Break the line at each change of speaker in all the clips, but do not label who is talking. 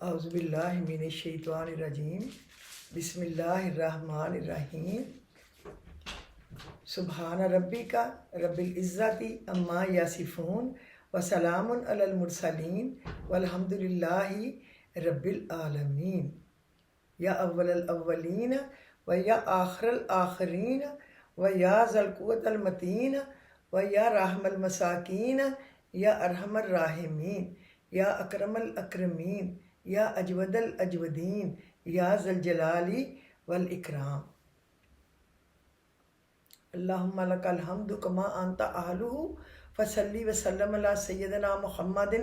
اعوذ باللہ من الشیطان الرجیم بسم اللہ الرحمن الرحیم سبحان ربک رب العزت عما یصفون وسلام علی المرسلین والحمد للہ رب العالمین یا اول الاولین و یا آخر الآخرین و یا ذی القوۃ المتین و یا رحم المساکین یا ارحم الراحمین یا اکرم الاکرمین یا اجود الاجودین یا ذی الجلال والاکرام اللہم لک الحمد کما انت اہلہ فصلی وسلم علی سیدنا محمد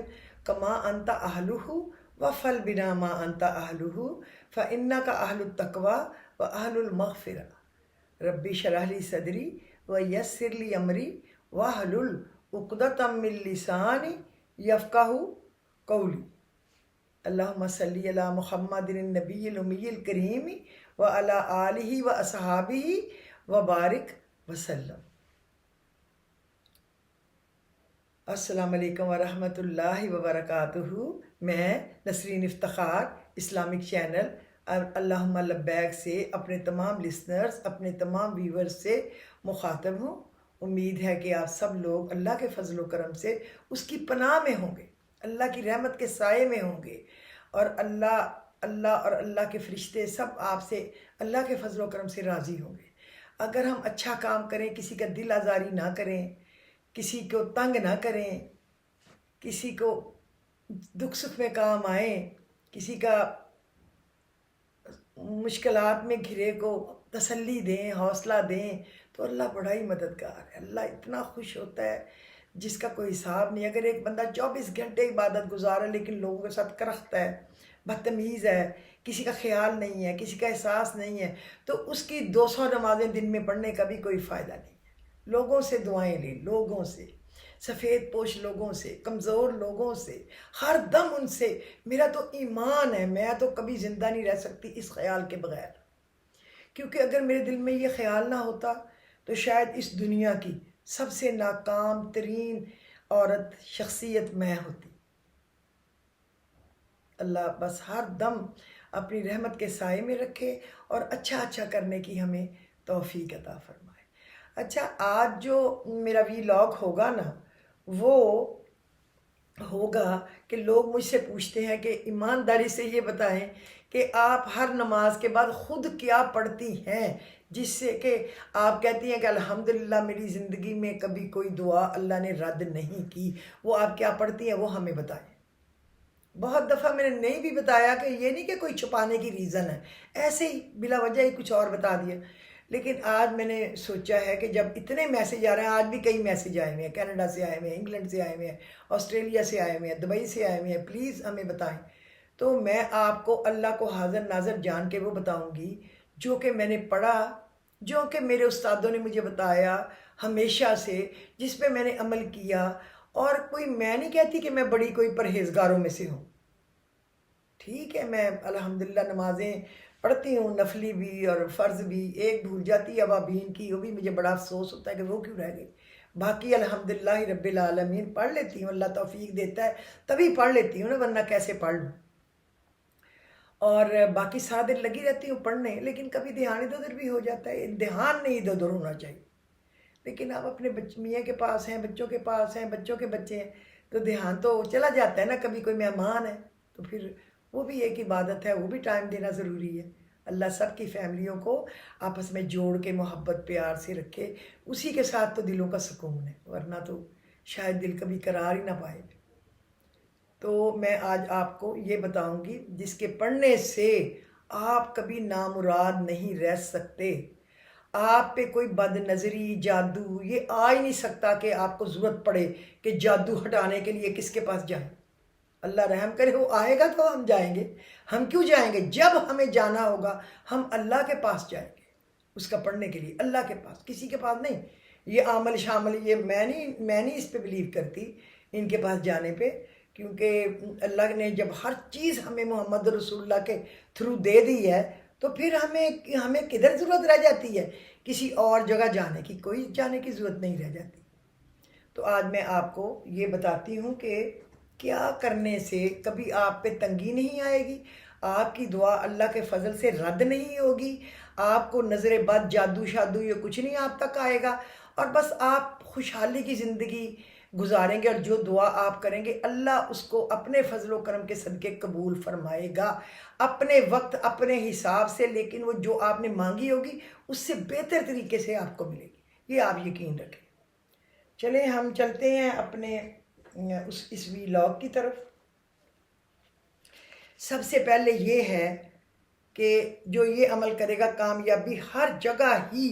کما انت اہلہ وفل بنا ما انت اہلہ فانک اہل التقوی واہل المغفرہ ربی اشرح لی صدری ویسر لی امری واحلل عقدۃ من لسانی یفقہوا قولی اللہم صلی علی محمد النبی الامی الکریم وعلی آلہ واصحابہ وبارک وسلم۔ السلام علیکم ورحمۃ اللہ وبرکاتہ۔ میں نسرین افتخار اسلامک چینل اللہم لبیک سے اپنے تمام لسنرز، اپنے تمام ویورز سے مخاطب ہوں۔ امید ہے کہ آپ سب لوگ اللہ کے فضل و کرم سے اس کی پناہ میں ہوں گے، اللہ کی رحمت کے سائے میں ہوں گے، اور اللہ کے فرشتے سب آپ سے اللہ کے فضل و کرم سے راضی ہوں گے۔ اگر ہم اچھا کام کریں، کسی کا دل آزاری نہ کریں، کسی کو تنگ نہ کریں، کسی کو دکھ سکھ میں کام آئیں، کسی کا مشکلات میں گھرے کو تسلی دیں، حوصلہ دیں، تو اللہ بڑا ہی مددگار ہے۔ اللہ اتنا خوش ہوتا ہے جس کا کوئی حساب نہیں۔ اگر ایک بندہ 24 گھنٹے عبادت گزارا لیکن لوگوں کے ساتھ کرختا ہے، بدتمیز ہے، کسی کا خیال نہیں ہے، کسی کا احساس نہیں ہے، تو اس کی 200 نمازیں دن میں پڑھنے کا بھی کوئی فائدہ نہیں ہے۔ لوگوں سے دعائیں لیں، لوگوں سے، سفید پوش لوگوں سے، کمزور لوگوں سے، ہر دم ان سے میرا تو ایمان ہے، میں تو کبھی زندہ نہیں رہ سکتی اس خیال کے بغیر، کیونکہ اگر میرے دل میں یہ خیال نہ ہوتا تو شاید اس دنیا کی سب سے ناکام ترین عورت شخصیت میں ہوتی۔ اللہ بس ہر دم اپنی رحمت کے سائے میں رکھے اور اچھا کرنے کی ہمیں توفیق عطا فرمائے۔ اچھا، آج جو میرا ویلاگ ہوگا نا، وہ ہوگا کہ لوگ مجھ سے پوچھتے ہیں کہ ایمانداری سے یہ بتائیں کہ آپ ہر نماز کے بعد خود کیا پڑھتی ہیں جس سے کہ آپ کہتی ہیں کہ الحمدللہ میری زندگی میں کبھی کوئی دعا اللہ نے رد نہیں کی، وہ آپ کیا پڑھتی ہیں وہ ہمیں بتائیں۔ بہت دفعہ میں نے نہیں بھی بتایا، کہ یہ نہیں کہ کوئی چھپانے کی ریزن ہے، ایسے ہی بلا وجہ ہی کچھ اور بتا دیا، لیکن آج میں نے سوچا ہے کہ جب اتنے میسیج آ رہے ہیں، آج بھی کئی میسیج آئے ہوئے ہیں، کینیڈا سے آئے ہوئے ہیں، انگلینڈ سے آئے ہوئے ہیں، آسٹریلیا سے آئے ہوئے ہیں، دبئی سے آئے ہوئے ہیں، پلیز ہمیں بتائیں، تو میں آپ کو اللہ کو حاضر ناظر جان کے وہ بتاؤں گی جو کہ میں نے پڑھا، جو کہ میرے استادوں نے مجھے بتایا ہمیشہ سے، جس پہ میں نے عمل کیا، اور کوئی میں نہیں کہتی کہ میں بڑی کوئی پرہیزگاروں میں سے ہوں۔ ٹھیک ہے، میں الحمدللہ نمازیں پڑھتی ہوں، نفلی بھی اور فرض بھی، ایک بھول جاتی ہے ابابین کی، وہ بھی مجھے بڑا افسوس ہوتا ہے کہ وہ کیوں رہ گئی، باقی الحمدللہ رب العالمین پڑھ لیتی ہوں، اللہ توفیق دیتا ہے تبھی پڑھ لیتی ہوں نا، ورنہ کیسے پڑھ لوں، اور باقی سارا دن لگی رہتی ہوں پڑھنے، لیکن کبھی دھیان ادھر ادھر بھی ہو جاتا ہے، دھیان نہیں ادھر ادھر ہونا چاہیے، لیکن آپ اپنے میاں کے پاس ہیں، بچوں کے پاس ہیں، بچوں کے بچے ہیں، تو دھیان تو چلا جاتا ہے نا، کبھی کوئی مہمان ہے تو پھر وہ بھی ایک عبادت ہے، وہ بھی ٹائم دینا ضروری ہے۔ اللہ سب کی فیملیوں کو آپس میں جوڑ کے محبت پیار سے رکھے، اسی کے ساتھ تو دلوں کا سکون ہے، ورنہ تو شاید دل کبھی قرار ہی نہ پائے۔ تو میں آج آپ کو یہ بتاؤں گی جس کے پڑھنے سے آپ کبھی نامراد نہیں رہ سکتے، آپ پہ کوئی بد نظری، جادو یہ آ ہی نہیں سکتا کہ آپ کو ضرورت پڑے کہ جادو ہٹانے کے لیے کس کے پاس جائیں۔ اللہ رحم کرے، وہ آئے گا تو ہم جائیں گے۔ ہم کیوں جائیں گے؟ جب ہمیں جانا ہوگا ہم اللہ کے پاس جائیں گے، اس کا پڑھنے کے لیے اللہ کے پاس، کسی کے پاس نہیں۔ یہ عامل شامل یہ میں نہیں اس پہ بلیو کرتی، ان کے پاس جانے پہ، کیونکہ اللہ نے جب ہر چیز ہمیں محمد رسول اللہ کے تھرو دے دی ہے تو پھر ہمیں کدھر ضرورت رہ جاتی ہے کسی اور جگہ جانے کی؟ کوئی جانے کی ضرورت نہیں رہ جاتی۔ تو آج میں آپ کو یہ بتاتی ہوں کہ کیا کرنے سے کبھی آپ پہ تنگی نہیں آئے گی، آپ کی دعا اللہ کے فضل سے رد نہیں ہوگی، آپ کو نظر بد، جادو شادو یہ کچھ نہیں آپ تک آئے گا، اور بس آپ خوشحالی کی زندگی گزاریں گے، اور جو دعا آپ کریں گے اللہ اس کو اپنے فضل و کرم کے صدقے قبول فرمائے گا، اپنے وقت اپنے حساب سے، لیکن وہ جو آپ نے مانگی ہوگی اس سے بہتر طریقے سے آپ کو ملے گی، یہ آپ یقین رکھیں۔ چلیں ہم چلتے ہیں اپنے اس ویلاگ کی طرف۔ سب سے پہلے یہ ہے کہ جو یہ عمل کرے گا کامیابی ہر جگہ ہی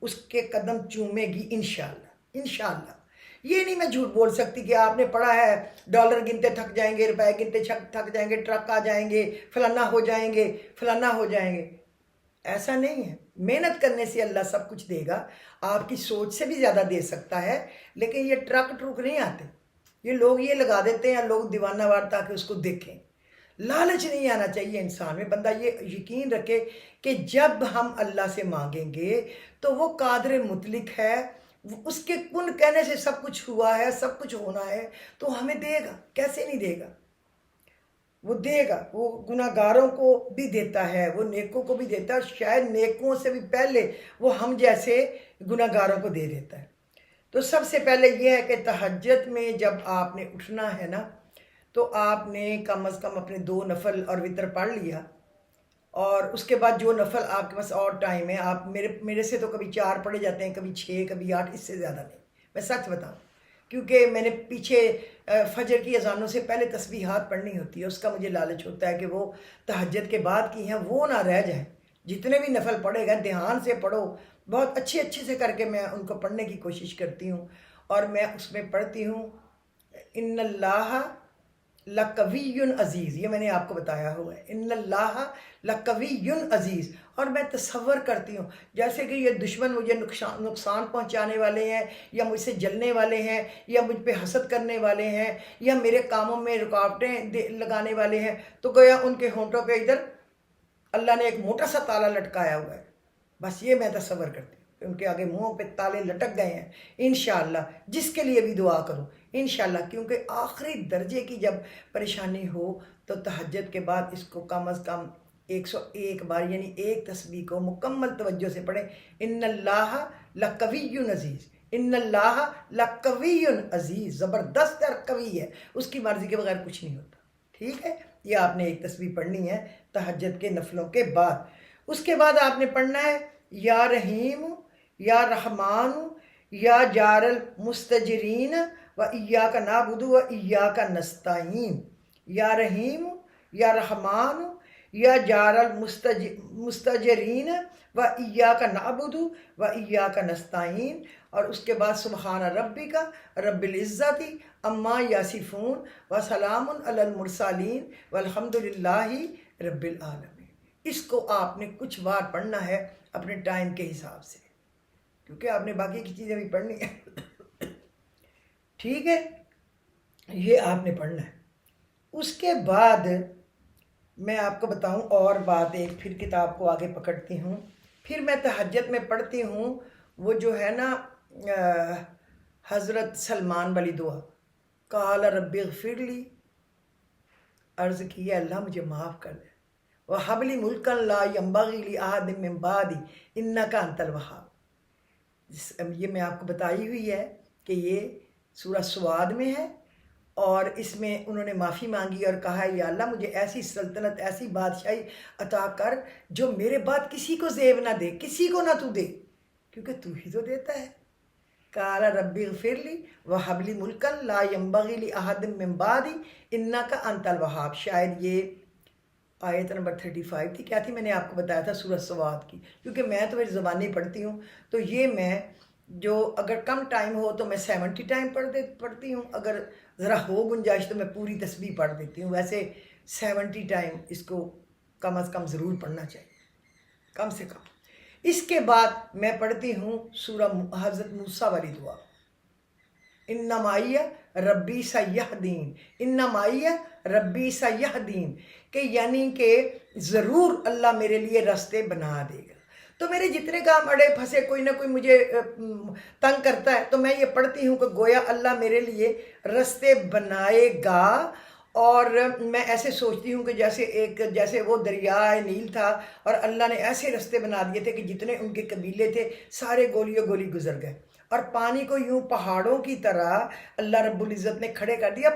اس کے قدم چومے گی انشاءاللہ، انشاءاللہ۔ یہ نہیں میں جھوٹ بول سکتی کہ آپ نے پڑھا ہے ڈالر گنتے تھک جائیں گے، روپے گنتے تھک جائیں گے، ٹرک آ جائیں گے، فلانا ہو جائیں گے، فلانا ہو جائیں گے۔ ایسا نہیں ہے، محنت کرنے سے اللہ سب کچھ دے گا، آپ کی سوچ سے بھی زیادہ دے سکتا ہے، لیکن یہ ٹرک ٹرک نہیں آتے، یہ لوگ یہ لگا دیتے ہیں لوگ دیوانہ وار تاکہ اس کو دیکھیں۔ لالچ نہیں آنا چاہیے انسان میں، بندہ یہ یقین رکھے کہ جب ہم اللہ سے مانگیں گے تو وہ قادر مطلق ہے، اس کے کن کہنے سے سب کچھ ہوا ہے، سب کچھ ہونا ہے، تو ہمیں دے گا، کیسے نہیں دے گا؟ وہ دے گا، وہ گناہ گاروں کو بھی دیتا ہے، وہ نیکوں کو بھی دیتا ہے، شاید نیکوں سے بھی پہلے وہ ہم جیسے گناہ گاروں کو دے دیتا ہے۔ تو سب سے پہلے یہ ہے کہ تہجد میں جب آپ نے اٹھنا ہے نا تو آپ نے کم از کم اپنے 2 نفل اور وتر پڑھ لیا، اور اس کے بعد جو نفل آپ کے پاس اور ٹائم ہے، آپ میرے سے تو کبھی 4 پڑھے جاتے ہیں، کبھی 6، کبھی 8، اس سے زیادہ نہیں، میں سچ بتاؤں، کیونکہ میں نے پیچھے فجر کی اذانوں سے پہلے تسبیحات پڑھنی ہوتی ہے، اس کا مجھے لالچ ہوتا ہے کہ وہ تہجد کے بعد کی ہیں وہ نہ رہ جائیں۔ جتنے بھی نفل پڑھے گا دھیان سے پڑھو، بہت اچھے سے کر کے میں ان کو پڑھنے کی کوشش کرتی ہوں، اور میں اس میں پڑھتی ہوں ان اللہ لقوی عزیز، یہ میں نے آپ کو بتایا ہوا ہے، ان اللہ لقوی عزیز، اور میں تصور کرتی ہوں جیسے کہ یہ دشمن مجھے نقصان پہنچانے والے ہیں، یا مجھ سے جلنے والے ہیں، یا مجھ پہ حسد کرنے والے ہیں، یا میرے کاموں میں رکاوٹیں لگانے والے ہیں، تو گویا ان کے ہونٹوں پہ ادھر اللہ نے ایک موٹا سا تالا لٹکایا ہوا ہے، بس یہ میں تصور کرتی ہوں کہ ان کے آگے منہوں پہ تالے لٹک گئے ہیں۔ انشاءاللہ جس کے لیے بھی دعا کروں انشاءاللہ، کیونکہ آخری درجے کی جب پریشانی ہو تو تہجد کے بعد اس کو کم از کم 101 بار، یعنی ایک تسبیح کو مکمل توجہ سے پڑھیں، ان اللہ لقوی عزیز، ان اللہ لقوی عزیز، زبردست اور قوی ہے، اس کی مرضی کے بغیر کچھ نہیں ہوتا، ٹھیک ہے؟ یہ آپ نے ایک تسبیح پڑھنی ہے تہجد کے نفلوں کے بعد۔ اس کے بعد آپ نے پڑھنا ہے یا رحیم یا رحمان یا جار المستجرین و ایاک نعبد و ایاک نستعین، یا رحیم یا رحمان یا جار المستجرین و ایاک نعبد و ایاک نستعین، اور اس کے بعد سبحان ربک رب العزت اما یصفون و سلام علی المرسلین والحمد للہ رب العالمین۔ اس کو آپ نے کچھ بار پڑھنا ہے اپنے ٹائم کے حساب سے، کیونکہ آپ نے باقی کی چیزیں بھی پڑھنی ہیں، ٹھیک ہے؟ یہ آپ نے پڑھنا ہے۔ اس کے بعد میں آپ کو بتاؤں اور بات، ایک پھر کتاب کو آگے پکڑتی ہوں، پھر میں تہجد میں پڑھتی ہوں وہ جو ہے نا حضرت سلمان والی دعا، قال رب اغفر لی، عرض کی ہے اللہ مجھے معاف کر دے، وَهَبْ لِي مُلْكًا لَا يَنبَغِي لِأَحَدٍ مِّن بَعْدِي إِنَّكَ أَنتَ الْوَهَّابُ۔ یہ میں آپ کو بتائی ہوئی ہے کہ یہ سورہ سواد میں ہے، اور اس میں انہوں نے معافی مانگی اور کہا ہے یا اللہ مجھے ایسی سلطنت، ایسی بادشاہی عطا کر جو میرے بعد کسی کو زیب نہ دے، کسی کو نہ تو دے، کیونکہ تو ہی تو دیتا ہے۔ قال رب اغفر لی وہب لی ملکا لا ينبغی لأحد من بعدی انک انت الوہاب، شاید یہ آیت نمبر 35 تھی، کیا تھی؟ میں نے آپ کو بتایا تھا سورہ سواد کی، کیونکہ میں تو میری زبانی پڑھتی ہوں، تو یہ میں جو اگر کم ٹائم ہو تو میں 70 ٹائم پڑھتی ہوں، اگر ذرا ہو گنجائش تو میں پوری تسبیح پڑھ دیتی ہوں، ویسے 70 ٹائم اس کو کم از کم ضرور پڑھنا چاہیے، کم سے کم۔ اس کے بعد میں پڑھتی ہوں سورہ حضرت موسیٰ والی دعا، ان معی ربی سیہدین، ان معی ربی سیہدین، کہ یعنی کہ ضرور اللہ میرے لیے راستے بنا دے گا۔ تو میرے جتنے کام اڑے پھنسے کوئی نہ کوئی مجھے تنگ کرتا ہے، تو میں یہ پڑھتی ہوں کہ گویا اللہ میرے لیے رستے بنائے گا، اور میں ایسے سوچتی ہوں کہ جیسے وہ دریائے نیل تھا اور اللہ نے ایسے رستے بنا دیے تھے کہ جتنے ان کے قبیلے تھے سارے گولیوں گولی گزر گئے، اور پانی کو یوں پہاڑوں کی طرح اللہ رب العزت نے کھڑے کر دیا،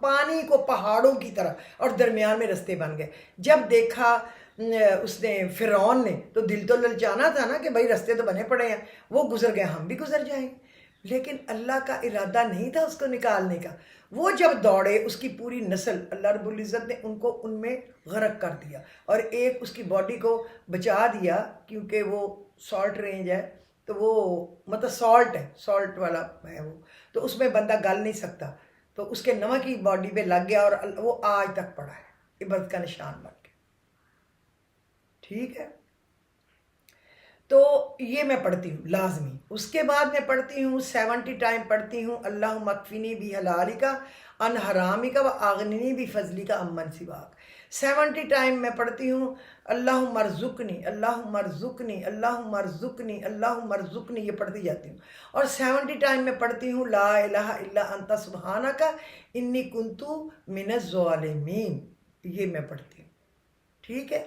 پانی کو پہاڑوں کی طرح، اور درمیان میں رستے بن گئے۔ جب دیکھا اس نے فرعون نے تو دل تو للچانا تھا نا کہ بھائی رستے تو بنے پڑے ہیں، وہ گزر گئے ہم بھی گزر جائیں گے، لیکن اللہ کا ارادہ نہیں تھا اس کو نکالنے کا۔ وہ جب دوڑے اس کی پوری نسل، اللہ رب العزت نے ان میں غرق کر دیا، اور ایک اس کی باڈی کو بچا دیا کیونکہ وہ سالٹ رینج ہے، تو وہ مطلب سالٹ ہے، سالٹ والا ہے وہ، تو اس میں بندہ گل نہیں سکتا، تو اس کے نمک کی باڈی پہ لگ گیا، اور وہ آج تک پڑا ہے، عبرت کا نشان بن گیا۔ ٹھیک ہے، تو یہ میں پڑھتی ہوں لازمی۔ اس کے بعد میں پڑھتی ہوں 70 ٹائم پڑھتی ہوں اللہم اکفنی بی حلالکا عن حرامکا و اغننی بی فضلکا عمن سواک۔ 70 ٹائم میں پڑھتی ہوں اللہم ارزقنی، اللہم ارزقنی، اللہم ارزقنی، اللہم ارزقنی، یہ پڑھتی جاتی ہوں۔ اور 70 ٹائم میں پڑھتی ہوں لا الہ الا انت سبحانکا انی کنت من الظالمین، یہ میں پڑھتی ہوں۔ ٹھیک ہے،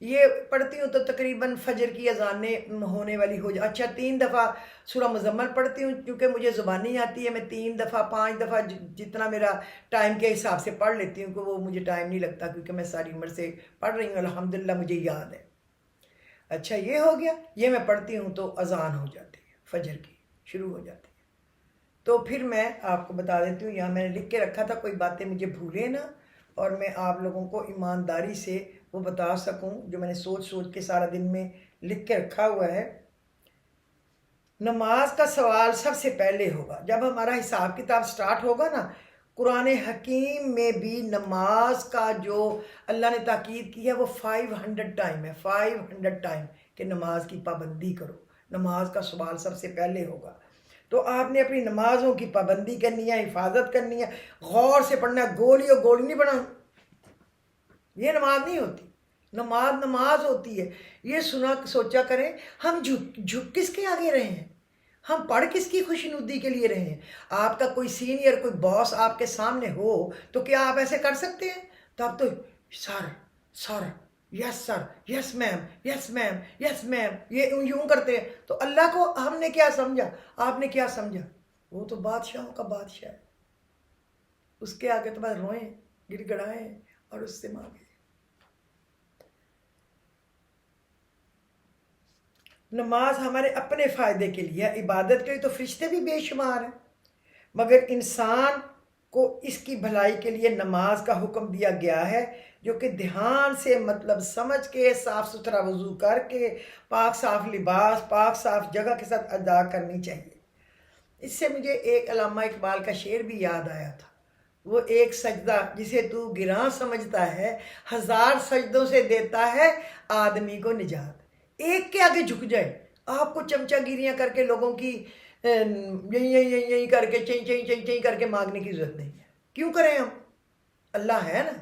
یہ پڑھتی ہوں تو تقریباً فجر کی اذانیں ہونے والی ہو جائے۔ اچھا، 3 دفعہ سورہ مزمل پڑھتی ہوں کیونکہ مجھے زبانی آتی ہے، میں 3 دفعہ 5 دفعہ جتنا میرا ٹائم کے حساب سے پڑھ لیتی ہوں، کہ وہ مجھے ٹائم نہیں لگتا کیونکہ میں ساری عمر سے پڑھ رہی ہوں، الحمدللہ مجھے یاد ہے۔ اچھا، یہ ہو گیا، یہ میں پڑھتی ہوں تو اذان ہو جاتی ہے، فجر کی شروع ہو جاتی ہے۔ تو پھر میں آپ کو بتا دیتی ہوں، یہاں میں نے لکھ کے رکھا تھا کوئی باتیں مجھے بھولے نا، اور میں آپ لوگوں کو ایمانداری سے وہ بتا سکوں جو میں نے سوچ کے سارا دن میں لکھ کے رکھا ہوا ہے۔ نماز کا سوال سب سے پہلے ہوگا جب ہمارا حساب کتاب سٹارٹ ہوگا نا۔ قرآن حکیم میں بھی نماز کا جو اللہ نے تاکید کی ہے وہ 500 ٹائم ہے، 500 ٹائم کہ نماز کی پابندی کرو، نماز کا سوال سب سے پہلے ہوگا۔ تو آپ نے اپنی نمازوں کی پابندی کرنی ہے، حفاظت کرنی ہے، غور سے پڑھنا ہے، گولی اور گولی نہیں پڑھنا، یہ نماز نہیں ہوتی۔ نماز ہوتی ہے، یہ سوچا کریں ہم جھک کس کے آگے رہے ہیں، ہم پڑھ کس کی خوشنودی کے لیے رہے ہیں۔ آپ کا کوئی سینئر، کوئی باس آپ کے سامنے ہو تو کیا آپ ایسے کر سکتے ہیں؟ تو آپ تو سر یس سر، یس میم، یس میم، یس میم، یہ یوں کرتے ہیں۔ تو اللہ کو ہم نے کیا سمجھا، آپ نے کیا سمجھا؟ وہ تو بادشاہوں کا بادشاہ ہے، اس کے آگے تو بس روئیں، گڑ گڑائیں اور اس سے مانگیں۔ نماز ہمارے اپنے فائدے کے لیے، عبادت کے لیے تو فرشتے بھی بے شمار ہیں، مگر انسان کو اس کی بھلائی کے لیے نماز کا حکم دیا گیا ہے، جو کہ دھیان سے مطلب سمجھ کے صاف ستھرا وضو کر کے پاک صاف لباس، پاک صاف جگہ کے ساتھ ادا کرنی چاہیے۔ اس سے مجھے ایک علامہ اقبال کا شعر بھی یاد آیا تھا، وہ ایک سجدہ جسے تو گراں سمجھتا ہے، 1000 سجدوں سے دیتا ہے آدمی کو نجات۔ ایک کے آگے جھک جائے، آپ کو چمچہ گیریاں کر کے لوگوں کی یہی کر کے چیں کر کے مانگنے کی ضرورت نہیں ہے۔ کیوں کریں ہم؟ اللہ ہے نا،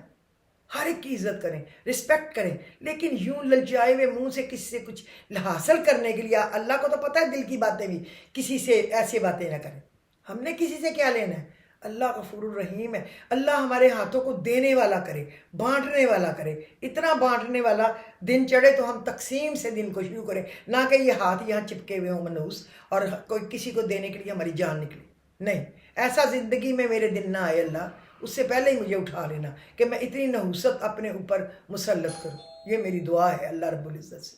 ہر ایک کی عزت کریں، رسپیکٹ کریں، لیکن یوں للچائے ہوئے منہ سے کسی سے کچھ حاصل کرنے کے لیے، اللہ کو تو پتہ ہے دل کی باتیں بھی، کسی سے ایسی باتیں نہ کریں۔ ہم نے کسی سے کیا لینا ہے؟ اللہ غفور الرحیم ہے، اللہ ہمارے ہاتھوں کو دینے والا کرے، بانٹنے والا کرے، اتنا بانٹنے والا دن چڑھے تو ہم تقسیم سے دن کو شروع کریں، نہ کہ یہ ہاتھ یہاں چپکے ہوئے ہوں منحوس اور کوئی کسی کو دینے کے لیے ہماری جان نکلی۔ نہیں، ایسا زندگی میں میرے دن نہ آئے اللہ، اس سے پہلے ہی مجھے اٹھا لینا کہ میں اتنی نحوست اپنے اوپر مسلط کروں، یہ میری دعا ہے اللہ رب العزت سے۔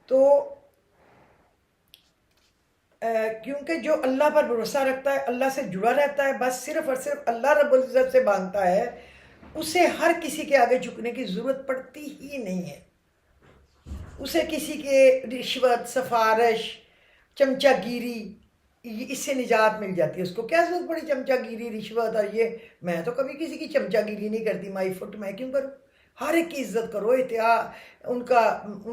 تو کیونکہ جو اللہ پر بھروسہ رکھتا ہے، اللہ سے جڑا رہتا ہے، بس صرف اور صرف اللہ رب العزت سے مانگتا ہے، اسے ہر کسی کے آگے جھکنے کی ضرورت پڑتی ہی نہیں ہے۔ اسے کسی کے رشوت، سفارش، چمچہ گیری، اس سے نجات مل جاتی ہے۔ اس کو کیا ضرورت پڑی چمچہ گیری، رشوت اور یہ؟ میں تو کبھی کسی کی چمچہ گیری نہیں کرتی، مائی فٹ میں کیوں کروں؟ ہر ایک کی عزت کرو، ان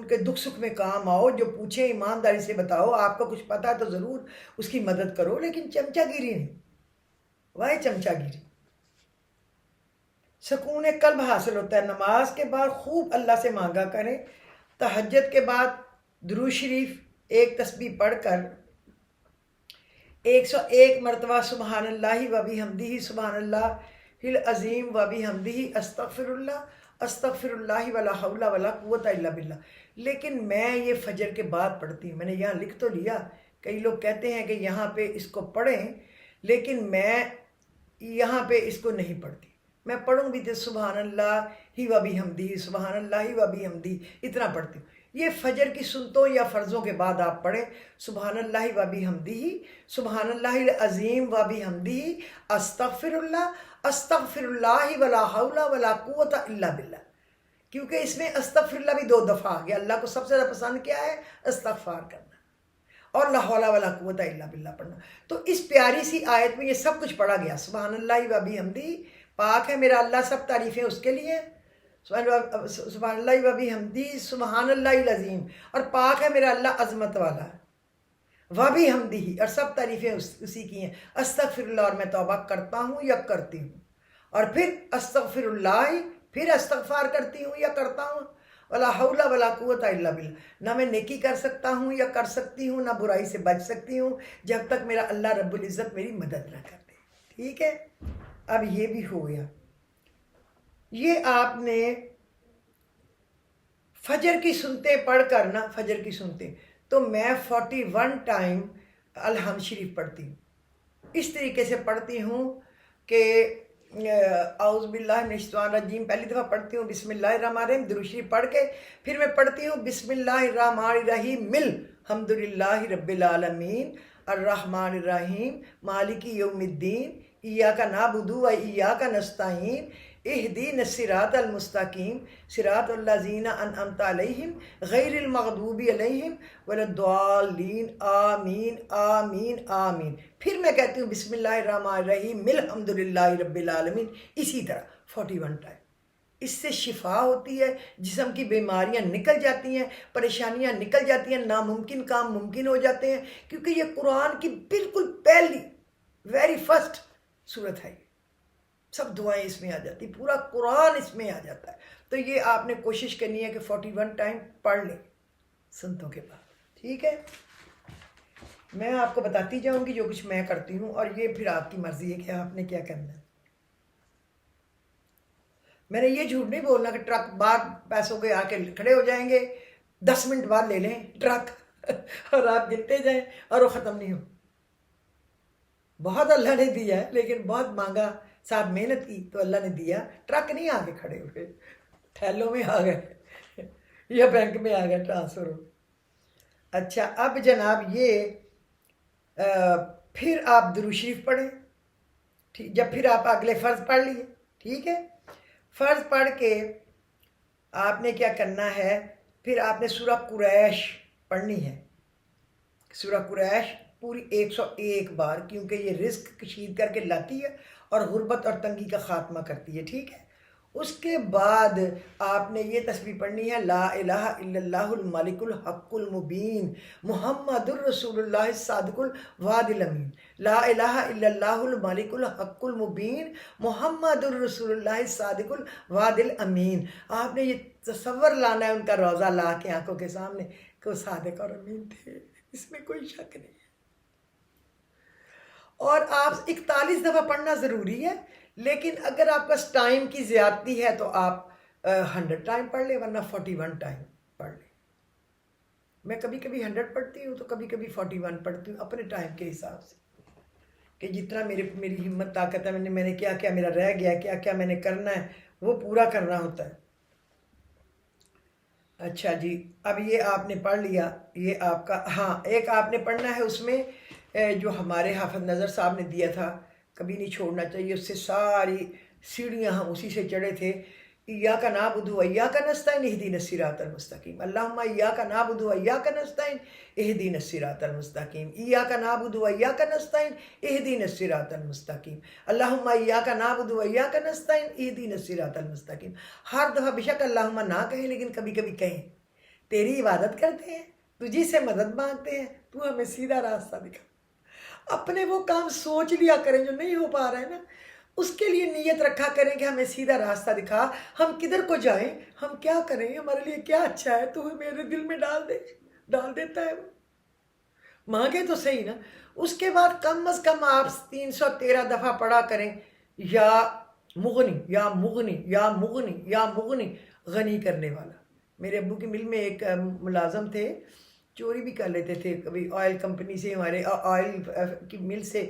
کے دکھ سکھ میں کام آؤ، جو پوچھیں ایمانداری سے بتاؤ، آپ کو کچھ پتہ ہے تو ضرور اس کی مدد کرو، لیکن چمچہ گیری نہیں۔ وہی چمچہ گیری۔ سکون قلب حاصل ہوتا ہے، نماز کے بعد خوب اللہ سے مانگا کریں، تہجد کے بعد درود شریف ایک تسبیح پڑھ کر 101 مرتبہ سبحان اللہ و بحمدہ سبحان اللہ العظیم و بحمدہ استغفر اللہ ولا حول ولا قوت الا باللہ. لیکن میں یہ فجر کے بعد پڑھتی ہوں. میں نے یہاں لکھ تو لیا، کئی لوگ کہتے ہیں کہ یہاں پہ اس کو پڑھیں، لیکن میں یہاں پہ اس کو نہیں پڑھتی. میں پڑھوں بھی تو سبحان اللہ ہی و بحمدہ سبحان اللہ و بحمدہ اتنا پڑھتی ہوں. یہ فجر کی سنتوں یا فرضوں کے بعد آپ پڑھیں سبحان اللہ و بحمدہ سبحان اللہ العظیم و بحمدہ استغفر اللہ ولا حول ولا قوت الا باللہ. کیونکہ اس میں استغفر اللہ بھی 2 دفعہ آ گیا. اللہ کو سب سے زیادہ پسند کیا ہے؟ استغفار کرنا اور لا حول ولا قوت الا باللہ پڑھنا. تو اس پیاری سی آیت میں یہ سب کچھ پڑھا گیا. سبحان اللہ و بحمدہ، پاک ہے میرا اللہ، سب تعریفیں اس کے لیے. سبحان اللہ و بحمدہ سبحان اللہ العظیم، اور پاک ہے میرا اللہ عظمت والا. و بحمدہ، اور سب تعریفیں اسی کی ہیں. استغفر اللہ، اور میں توبہ کرتا ہوں یا کرتی ہوں. اور پھر استغفر اللہ، پھر استغفار کرتی ہوں یا کرتا ہوں. ولا حول ولا قوت الا باللہ، نہ میں نیکی کر سکتا ہوں یا کر سکتی ہوں، نہ برائی سے بچ سکتی ہوں جب تک میرا اللہ رب العزت میری مدد نہ کر دے. ٹھیک ہے، اب یہ بھی ہو گیا. یہ آپ نے فجر کی سنتیں پڑھ کر نا، فجر کی سنتیں تو میں 41 ٹائم الحمد شریف پڑھتی ہوں. اس طریقے سے پڑھتی ہوں کہ اعوذ باللہ من الشیطان الرجیم پہلی دفعہ پڑھتی ہوں بسم اللہ الرحمن الرحیم، درود شریف پڑھ کے پھر میں پڑھتی ہوں بسم اللہ الرحمن الرحیم الحمد للہ رب العالمین الرحمن الرحیم مالک یوم الدین ایاک نعبد و ایاک نستعین اہدینا الصراط المستقیم صراط الذین انعمت علیہم غیر المغضوب علیہم ولا الضالین آمین آمین آمین. پھر میں کہتی ہوں بسم اللہ الرحمن الرحیم الحمد للہ رب العالمین، اسی طرح 41 ٹائم. اس سے شفا ہوتی ہے، جسم کی بیماریاں نکل جاتی ہیں، پریشانیاں نکل جاتی ہیں، ناممکن کام ممکن ہو جاتے ہیں. کیونکہ یہ قرآن کی بالکل پہلی ویری فرسٹ صورت ہے. سب دعائیں اس میں آ جاتی، پورا قرآن اس میں آ جاتا ہے. تو یہ آپ نے کوشش کرنی ہے کہ 41 ٹائم پڑھ لیں سنتوں کے بعد. ٹھیک ہے، میں آپ کو بتاتی جاؤں گی جو کچھ میں کرتی ہوں، اور یہ پھر آپ کی مرضی ہے کہ آپ نے کیا کرنا ہے. میں نے یہ جھوٹ نہیں بولنا کہ ٹرک بعد پیسوں کے آ کے کھڑے ہو جائیں گے، 10 منٹ بعد لے لیں ٹرک اور آپ گنتے جائیں اور وہ ختم نہیں ہو. بہت اللہ نے دیا ہے، لیکن بہت مانگا، ساتھ محنت کی تو اللہ نے دیا. ٹرک نہیں آ کے کھڑے ہوئے، تھیلوں میں آ گئے یا بینک میں آ گئے ٹرانسفر ہو. اچھا، اب جناب یہ پھر آپ درود شریف پڑھیں. جب پھر آپ اگلے فرض پڑھ لیے. ٹھیک ہے، فرض پڑھ کے آپ نے کیا کرنا ہے، پھر آپ نے سورہ قریش پڑھنی ہے. سورہ قریش پوری 101 بار، کیونکہ یہ رزق کشید کر کے لاتی ہے اور غربت اور تنگی کا خاتمہ کرتی ہے. ٹھیک ہے، اس کے بعد آپ نے یہ تسبیح پڑھنی ہے لا الہ الا اللہ الملک الحق المبین محمد الرسول اللہ الصادق الوعد الامین. لا الہ الا اللہ الملک الحق المبین محمد الرسول اللہ الصادق الوعد الامین. آپ نے یہ تصور لانا ہے ان کا روزہ لا کے آنکھوں کے سامنے کہ وہ صادق اور امین تھے، اس میں کوئی شک نہیں ہے. اور آپ 41 دفعہ پڑھنا ضروری ہے، لیکن اگر آپ کا ٹائم کی زیادتی ہے تو آپ 100 ٹائم پڑھ لیں، ورنہ 41 ٹائم پڑھ لیں. میں کبھی کبھی 100 پڑھتی ہوں تو کبھی کبھی 41 پڑھتی ہوں، اپنے ٹائم کے حساب سے کہ جتنا میری ہمت طاقت ہے، میں نے کیا کیا میرا رہ گیا، کیا کیا میں نے کرنا ہے، وہ پورا کرنا ہوتا ہے. اچھا جی، اب یہ آپ نے پڑھ لیا، یہ آپ کا. ہاں، ایک آپ نے پڑھنا ہے اس میں جو ہمارے حافظ نظر صاحب نے دیا تھا، کبھی نہیں چھوڑنا چاہیے. اس سے ساری سیڑھیاں ہم اسی سے چڑھے تھے. ایاک نعبد و ایاک نستعین اہدینا الصراط المستقیم. اللہم ایاک نعبد و ایاک نستعین اہدینا الصراط المستقیم. ایاک نعبد و ایاک نستعین اہدینا الصراط المستقیم. اللہم ایاک نعبد و ایاک نستعین اہدینا الصراط المستقیم. ہر دفعہ بے شک اللہم نہ کہیں، لیکن کبھی کبھی کہیں. تیری عبادت کرتے ہیں، تجھی سے مدد مانگتے ہیں، تو ہمیں سیدھا راستہ دکھا. اپنے وہ کام سوچ لیا کریں جو نہیں ہو پا رہے ہیں نا، اس کے لیے نیت رکھا کریں کہ ہمیں سیدھا راستہ دکھا، ہم کدھر کو جائیں، ہم کیا کریں، ہمارے لیے کیا اچھا ہے، تو میرے دل میں ڈال دیتا ہے وہ۔ مانگے تو صحیح نا۔ اس کے بعد کم از کم آپ 313 دفعہ پڑھا کریں یا مغنی یا مغنی یا مغنی یا مغنی، غنی کرنے والا۔ میرے ابو کی مل میں ایک ملازم تھے، چوری بھی کر لیتے تھے، کبھی آئل کمپنی سے، ہمارے آئل کی مل سے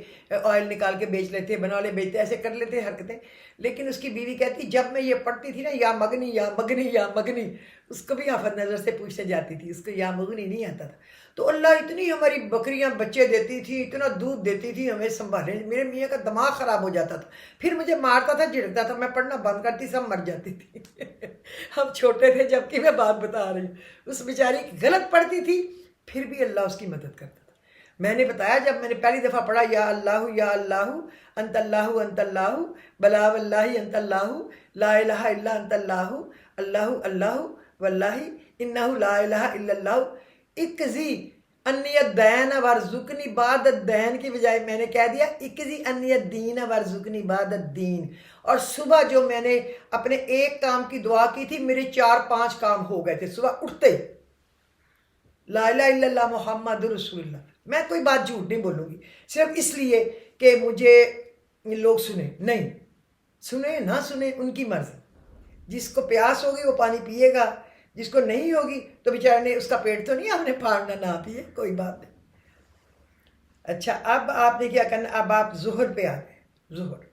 آئل نکال کے بیچ لیتے، بنا لے بیچتے، ایسے کر لیتے حرکتیں۔ لیکن اس کی بیوی کہتی جب میں یہ پڑھتی تھی نا یا مگنی یا مگنی یا مگنی، اس کو بھی آفت نظر سے پوچھتے جاتی تھی، اس کو یا مغنی نہیں آتا تھا۔ تو اللہ اتنی ہماری بکریاں بچے دیتی تھی، اتنا دودھ دیتی تھی ہمیں سنبھالے، میرے میاں کا دماغ خراب ہو جاتا تھا، پھر مجھے مارتا تھا، جھڑکتا تھا، میں پڑھنا بند کرتی، سب مر جاتی تھی۔ ہم چھوٹے تھے جبکہ میں بات بتا رہی ہوں، اس بیچاری غلط پڑھتی تھی پھر بھی اللہ اس کی مدد کرتا تھا۔ میں نے بتایا جب میں نے پہلی دفعہ پڑھا یا اللہ انت اللہ بلا واللہ انت اللہ لا الہ الا انت اللہ اللہ واللہ انہ لا الہ الا اللہ اکزی انی الدین وارزقنی بعد الدین کی بجائے میں نے کہہ دیا اکزی انی الدین وارزقنی بعد الدین۔ اور صبح جو میں نے اپنے ایک کام کی دعا کی تھی، میرے 4-5 کام ہو گئے تھے صبح اٹھتے۔ لا الہ الا اللہ محمد رسول اللہ۔ میں کوئی بات جھوٹ نہیں بولوں گی صرف اس لیے کہ مجھے لوگ سنیں، نہیں سنیں نہ سنیں ان کی مرضی، جس کو پیاس ہوگی وہ پانی پیے گا، جس کو نہیں ہوگی تو بیچارے نے اس کا پیٹ تو نہیں آپ نے پھاڑنا، نہ پیے، کوئی بات نہیں۔ اچھا اب آپ نے کیا کرنا، اب آپ ظہر پہ آ گئے، ظہر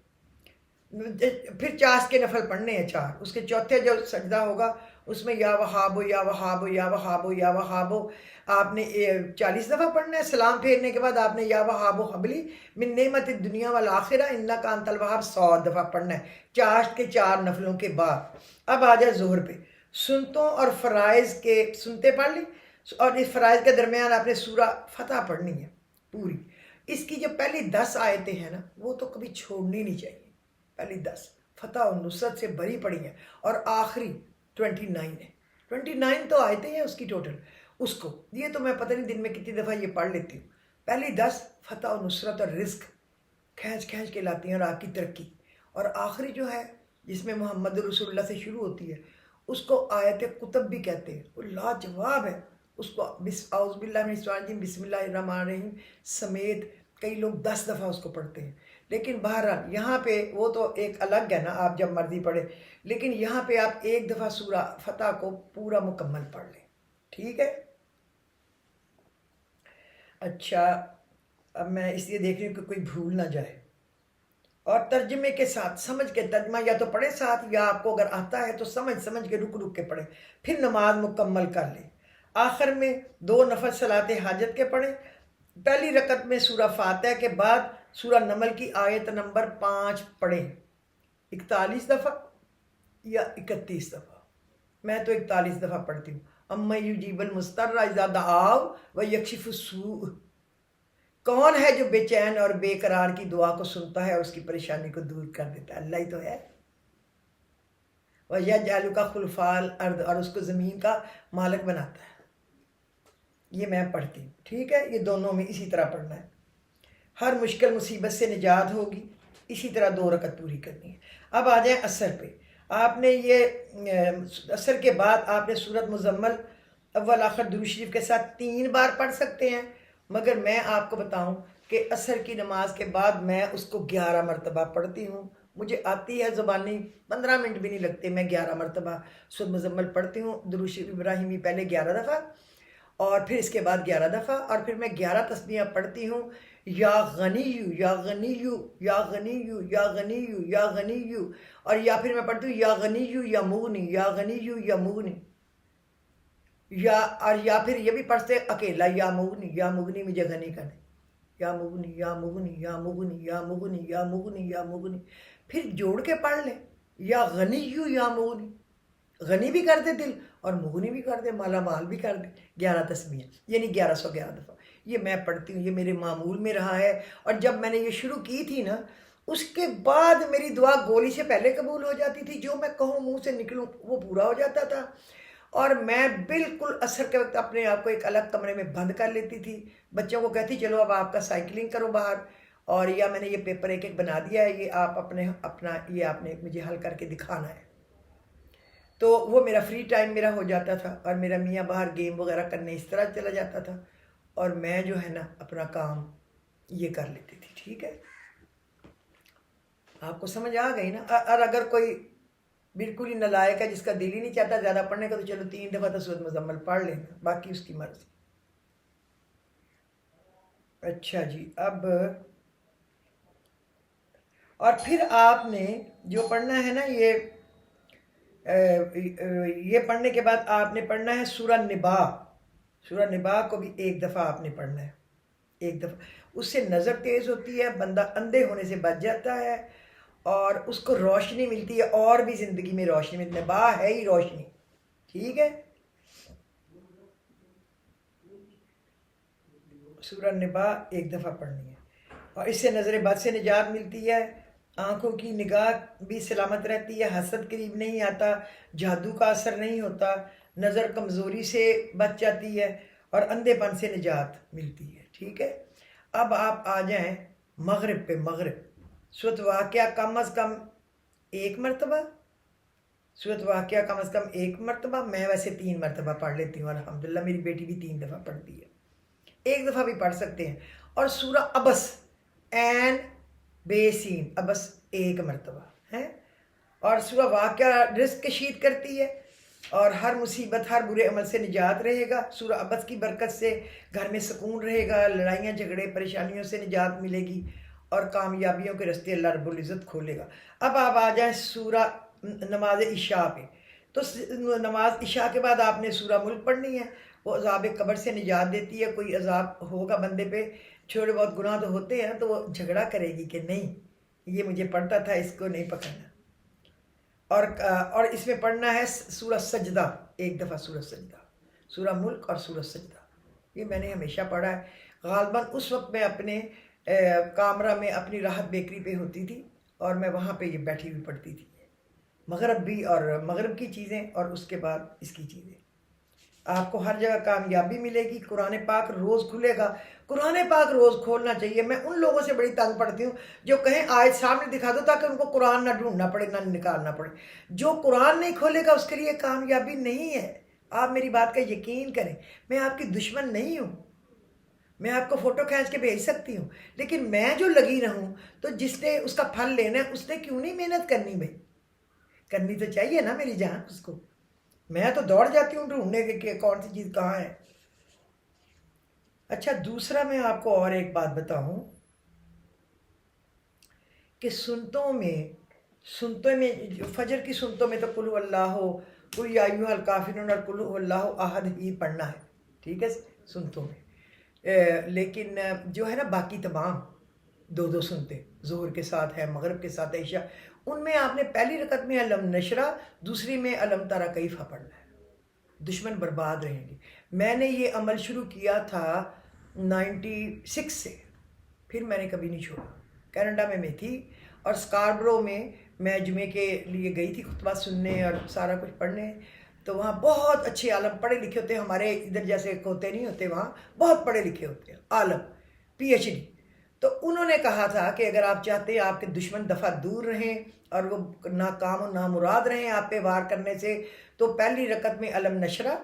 پھر 4 کے نفل پڑھنے ہیں 4، اس کے چوتھے جو سجدہ ہوگا اس میں یا وہابو یا وہابو یا وہابو یا وہابو آپ نے 40 دفعہ پڑھنا ہے۔ سلام پھیرنے کے بعد آپ نے یا وہابو حبلی من نعمت الدنیا والآخرہ انک انت الوہاب 100 دفعہ پڑھنا ہے 4 کے 4 نفلوں کے بعد۔ اب آ جائے ظہر پہ، سنتوں اور فرائض کے سنتے پڑھ لی، اور اس فرائض کے درمیان آپ نے سورہ فتح پڑھنی ہے پوری۔ اس کی جو پہلی 10 آیتیں ہیں نا وہ تو کبھی چھوڑنی نہیں چاہیے، پہلی 10 فتح و نصرت سے بھری پڑی ہیں، اور آخری 29 ہے، 29 تو آیتیں ہیں اس کی ٹوٹل، اس کو یہ تو میں پتہ نہیں دن میں کتنی دفعہ یہ پڑھ لیتی ہوں۔ پہلی 10 فتح و نصرت اور رزق کھینچ کے لاتی ہیں اور آپ کی ترقی، اور آخری جو ہے جس میں محمد رسول اللہ سے شروع ہوتی ہے اس کو آیت قطب بھی کہتے ہیں، وہ لاجواب ہے، اس کو اعوذ باللہ من الشیطان الرجیم بسم اللہ الرحمن الرحیم سمیت کئی لوگ 10 دفعہ اس کو پڑھتے ہیں۔ لیکن بہرحال یہاں پہ وہ تو ایک الگ ہے نا، آپ جب مرضی پڑھیں، لیکن یہاں پہ آپ ایک دفعہ سورہ فتح کو پورا مکمل پڑھ لیں، ٹھیک ہے۔ اچھا اب میں اس لیے دیکھ رہی ہوں کہ کوئی بھول نہ جائے، اور ترجمے کے ساتھ سمجھ کے ترجمہ یا تو پڑھیں ساتھ، یا آپ کو اگر آتا ہے تو سمجھ کے رک کے پڑھیں، پھر نماز مکمل کر لیں۔ آخر میں 2 نفل صلاۃ حاجت کے پڑھیں، پہلی رکعت میں سورہ فاتحہ کے بعد سورہ نمل کی آیت نمبر 5 پڑھیں 41 دفعہ یا 31 دفعہ، میں تو 41 دفعہ پڑھتی ہوں۔ اَمَّن یُجِیبُ الْمُضْطَرَّ اِذَا دَعَاهُ وَیَکْشِفُ السُّوءَ، کون ہے جو بے چین اور بے قرار کی دعا کو سنتا ہے اور اس کی پریشانی کو دور کر دیتا ہے؟ اللہ ہی تو ہے۔ وَیَجْعَلُکَ خُلَفَاءَ الْأَرْضِ، اور اس کو زمین کا مالک بناتا ہے۔ یہ میں پڑھتی ہوں، ٹھیک ہے، یہ دونوں میں اسی طرح پڑھنا ہے، ہر مشکل مصیبت سے نجات ہوگی، اسی طرح 2 رکعت پوری کرنی ہے۔ اب آ جائیں عصر پہ، آپ نے یہ عصر کے بعد آپ نے سورۃ مزمل اول آخر درود شریف کے ساتھ 3 بار پڑھ سکتے ہیں، مگر میں آپ کو بتاؤں کہ عصر کی نماز کے بعد میں اس کو 11 مرتبہ پڑھتی ہوں، مجھے آتی ہے زبانی، 15 منٹ بھی نہیں لگتے، میں 11 مرتبہ سورۃ مزمل پڑھتی ہوں، درود شریف ابراہیمی پہلے 11 دفعہ اور پھر اس کے بعد 11 دفعہ، اور پھر میں 11 تسبیحاں پڑھتی ہوں، یا غنیو یا غنیو یا غنیو یا غنیو یا غنیو، اور یا پھر میں پڑھتی ہوں یا غنیو یا مغنی یا غنیو یا مغنی، یا پھر یہ بھی پڑھتے اکیلا یا مغنی مجھے غنی کرنے، یا مغنی یا مغنی یا مغنی یا مغنی یا مغنی یا مغنی، پھر جوڑ کے پڑھ لیں یا غنیو یا مغنی، غنی بھی کر دے دل اور مغنی بھی کر دے، مالا مال بھی کر دے، 11 تسبیحیں یعنی 1111 دفعہ، یہ میں پڑھتی ہوں، یہ میرے معمول میں رہا ہے۔ اور جب میں نے یہ شروع کی تھی نا اس کے بعد میری دعا گولی سے پہلے قبول ہو جاتی تھی، جو میں کہوں منہ سے نکلوں وہ پورا ہو جاتا تھا، اور میں بالکل عصر کے وقت اپنے آپ کو ایک الگ کمرے میں بند کر لیتی تھی، بچوں کو کہتی چلو اب آپ کا سائیکلنگ کرو باہر، اور یا میں نے یہ پیپر ایک ایک بنا دیا ہے، یہ آپ یہ آپ نے مجھے حل کر کے دکھانا ہے. تو وہ میرا فری ٹائم میرا ہو جاتا تھا، اور میرا میاں باہر گیم وغیرہ کرنے اس طرح چلا جاتا تھا، اور میں جو ہے نا اپنا کام یہ کر لیتی تھی. ٹھیک ہے، آپ کو سمجھ آ گئی نا؟ اور اگر کوئی بالکل ہی نالائق ہے جس کا دل ہی نہیں چاہتا زیادہ پڑھنے کا، تو چلو 3 دفعہ تو سورۃ مزمل پڑھ لینا، باقی اس کی مرضی. اچھا جی، اب اور پھر آپ نے جو پڑھنا ہے نا، یہ پڑھنے کے بعد آپ نے پڑھنا ہے سورہ نبا. سورہ نبا کو بھی ایک دفعہ آپ نے پڑھنا ہے، ایک دفعہ. اس سے نظر تیز ہوتی ہے، بندہ اندھے ہونے سے بچ جاتا ہے، اور اس کو روشنی ملتی ہے، اور بھی زندگی میں روشنی ملتی ہے. نبا ہے ہی روشنی. ٹھیک ہے، سورہ نبا ایک دفعہ پڑھنی ہے، اور اس سے نظر بد سے نجات ملتی ہے، آنکھوں کی نگاہ بھی سلامت رہتی ہے، حسد قریب نہیں آتا، جادو کا اثر نہیں ہوتا، نظر کمزوری سے بچ جاتی ہے، اور اندھے پن سے نجات ملتی ہے. ٹھیک ہے، اب آپ آ جائیں مغرب پہ. مغرب سورۃ واقعہ کم از کم ایک مرتبہ، سورۃ واقعہ کم از کم ایک مرتبہ. میں ویسے 3 مرتبہ پڑھ لیتی ہوں الحمدللہ، میری بیٹی بھی 3 دفعہ پڑھتی ہے، ایک دفعہ بھی پڑھ سکتے ہیں. اور سورہ عبس، این بے سین، عبس ایک مرتبہ ہے. اور سورہ واقعہ رزق کشید کرتی ہے، اور ہر مصیبت ہر برے عمل سے نجات رہے گا. سورہ عبس کی برکت سے گھر میں سکون رہے گا، لڑائیاں جھگڑے پریشانیوں سے نجات ملے گی، اور کامیابیوں کے رستے اللہ رب العزت کھولے گا. اب آپ آ جائیں سورہ نماز عشاء پہ. تو نماز عشاء کے بعد آپ نے سورہ ملک پڑھنی ہے. وہ عذاب قبر سے نجات دیتی ہے. کوئی عذاب ہوگا بندے پہ، چھوٹے بہت گناہ تو ہوتے ہیں، تو وہ جھگڑا کرے گی کہ نہیں یہ مجھے پڑھتا تھا، اس کو نہیں پکڑنا. اور اس میں پڑھنا ہے سورہ سجدہ ایک دفعہ. سورہ سجدہ، سورہ ملک اور سورہ سجدہ، یہ میں نے ہمیشہ پڑھا ہے. غالباً اس وقت میں اپنے کامرہ میں اپنی راحت بیکری پہ ہوتی تھی، اور میں وہاں پہ یہ بیٹھی ہوئی پڑھتی تھی. مغرب بھی، اور مغرب کی چیزیں، اور اس کے بعد اس کی چیزیں. آپ کو ہر جگہ کامیابی ملے گی. قرآن پاک روز کھلے گا. قرآن پاک روز کھولنا چاہیے. میں ان لوگوں سے بڑی تنگ پڑتی ہوں جو کہیں آیت سامنے دکھا دو تاکہ ان کو قرآن نہ ڈھونڈنا پڑے، نہ نکالنا پڑے. جو قرآن نہیں کھولے گا اس کے لیے کامیابی نہیں ہے. آپ میری بات کا یقین کریں. میں آپ کی دشمن نہیں ہوں، میں آپ کو فوٹو کھینچ کے بھیج سکتی ہوں، لیکن میں جو لگی رہوں تو جس نے اس کا پھل لینا ہے اس نے کیوں نہیں محنت کرنی؟ بھائی کرنی تو چاہیے نا میری جان اس کو. میں تو دوڑ جاتی ہوں ڈھونڈنے کے کہ کون سی چیز کہاں ہے. اچھا، دوسرا میں آپ کو اور ایک بات بتاؤں کہ سنتوں میں فجر کی سنتوں میں تو قل هو اللہ، قل یا ایھا الکافرون اور قل هو اللہ احد ہی پڑھنا ہے. ٹھیک ہے، سنتوں میں. لیکن جو ہے نا باقی تمام دو سنتے، ظہر کے ساتھ ہے، مغرب کے ساتھ ہے، عشاء، ان میں آپ نے پہلی رکعت میں علم نشرہ، دوسری میں علم تری کیف پڑھنا ہے. دشمن برباد رہیں گے. میں نے یہ عمل شروع کیا تھا 96 سے، پھر میں نے کبھی نہیں چھوڑا. کینیڈا میں تھی، اور اسکاربرو میں جمعے کے لیے گئی تھی خطبہ سننے اور سارا کچھ پڑھنے. تو وہاں بہت اچھے عالم پڑھے لکھے ہوتے ہیں، ہمارے ادھر جیسے ہوتے نہیں ہوتے، وہاں بہت پڑھے لکھے ہوتے ہیں عالم، PhD. تو انہوں نے کہا تھا کہ اگر آپ چاہتے ہیں آپ کے دشمن دفعہ دور رہیں اور وہ ناکام و نامراد رہیں آپ پہ وار کرنے سے، تو پہلی رکعت میں علم نشرہ،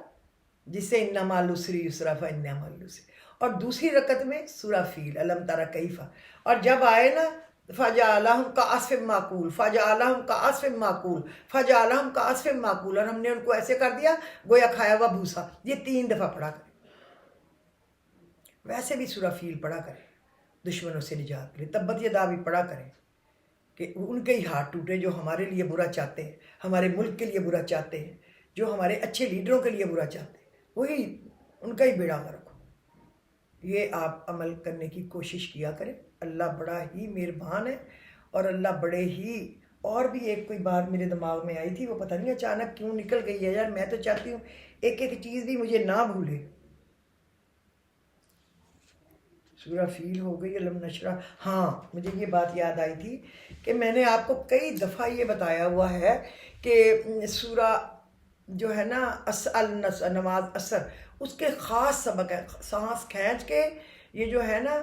جس سے ان مع العسر یسرا فإن مع العسر، اور دوسری رکعت میں سورہ فیل، علم تری کیف. اور جب آئے نا فجعلہم کعصف معقول، فجعلہم کعصف معقول، فجعلہم کعصف معقول، اور ہم نے ان کو ایسے کر دیا گویا کھایا ہوا بھوسا. یہ 3 دفعہ پڑھا کریں. ویسے بھی سورہ فیل پڑھا کریں دشمنوں سے نجات کے لیے. تبت یدا بھی پڑھا کریں کہ ان کے ہی ہاتھ ٹوٹے جو ہمارے لیے برا چاہتے ہیں، ہمارے ملک کے لیے برا چاہتے ہیں، جو ہمارے اچھے لیڈروں کے لیے برا چاہتے ہیں، وہی ان کا ہی بیڑا غرق ہو. یہ آپ عمل کرنے کی کوشش کیا کریں. اللہ بڑا ہی مہربان ہے، اور اللہ بڑے ہی. اور بھی ایک کوئی بات میرے دماغ میں آئی تھی، وہ پتہ نہیں اچانک کیوں نکل گئی ہے یار. میں تو چاہتی ہوں ایک ایک چیز بھی مجھے نہ بھولے. سورہ فیل ہو گئی، علم نشرہ. ہاں، مجھے یہ بات یاد آئی تھی کہ میں نے آپ کو کئی دفعہ یہ بتایا ہوا ہے کہ سورہ جو ہے نا نماز اثر، اس کے خاص سبق ہے. سانس کھینچ کے یہ جو ہے نا